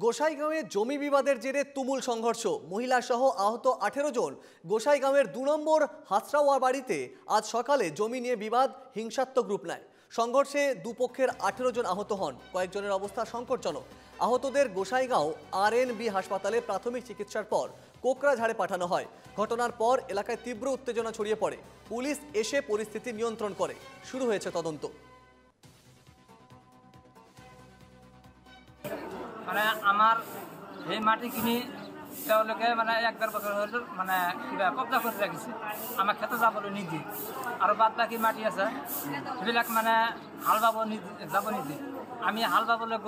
গোসাইগাঁওয়ে জমি বিবাদের জেরে তুমুল সংঘর্ষ, মহিলা সহ আহত 18 জন। গোসাইগাঁওয়ের 2 নম্বর হাসরাওয়া বাড়িতে আজ সকালে জমি নিয়ে বিবাদ হিংসাত্মক রূপ নেয়। সংঘর্ষে দুপক্ষের 18 জন আহত হন, কয়েকজনের অবস্থা সংকটজনক। আহতদের গোসাইগাঁও RNB হাসপাতালে প্রাথমিক চিকিৎসার পর কোকরাঝাড়ে পাঠানো হয়। ঘটনার পর এলাকায় তীব্র উত্তেজনা ছড়িয়ে পড়ে। পুলিশ এসে পরিস্থিতি নিয়ন্ত্রণ করে। শুরু হয়েছে তদন্ত। মানে আমার এই মাটি কিনি তেওঁলোকে মানে 1-1.5 বছর হল মানে কিবা কব্জা করে রাখিছে। আমার খেতে যাবলৈ নিদি আর বাদ বাকি মাটি আছে সেইবিলাক মানে হাল বাব যাব নিদি। আমি হাল বাবলৈ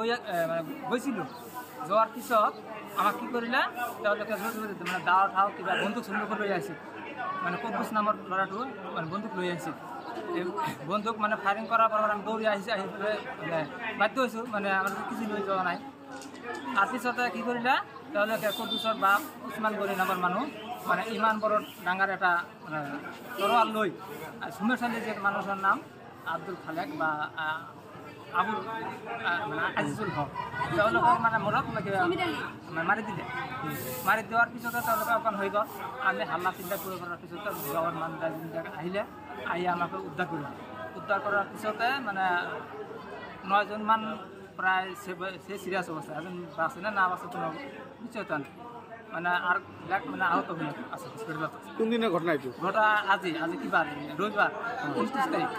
গৈছিলোঁ। যোৱাৰ পিছত আমাক কি কৰিলে তেওঁলোকে মানে দাও ঠাও কিবা বন্দুক চন্দুক লৈ আহিছিল। মানে কব্বুজ নামৰ ল'ৰাটো মানে বন্দুক লৈ আহিছিল। বন্দুক মানে ফায়াৰিং কৰাৰ পৰা আমি দৌৰি আহি পেলাই বাধ্য হৈছোঁ, মানে আমাৰ কিছু লৈ যোৱা নাই। তাৰপিছতে কি কৰিলে তেওঁলোকে কব্বুজৰ বাপ উছমান গৰি নামৰ মানুহ মানে ইমান বড় ডাঙৰ এটা মানে তৰোৱাল লৈ সুমেশালী যে মানুহৰ নাম আব্দুল খালেক বা আবুল মানে আজিজুল হক, তেওঁলোকক মানে মূৰত মাৰি দিলে। মাৰি দিয়াৰ পিছতে তেওঁলোকে অকণ হৈ গ'ল। আমি হাল্লা চিন্তা কৰাৰ পিছতে গাঁৱৰ মানুহ আহিলে, আহি আমাক উদ্ধাৰ কৰিলে। উদ্ধাৰ কৰাৰ পিছতে মানে 9 জনমান প্রায় সে সিরিয়াস অবস্থা, এখন বাঁচে না বাঁচে কোনো নিশ্চয়তা নেই। মানে আর ব্ল্যাক মানে আহত হয়ে আছে হসপিটালত। কোন দিনের ঘটনা? এটা ঘটনা আজি কিবার রবিবার 29 তারিখ।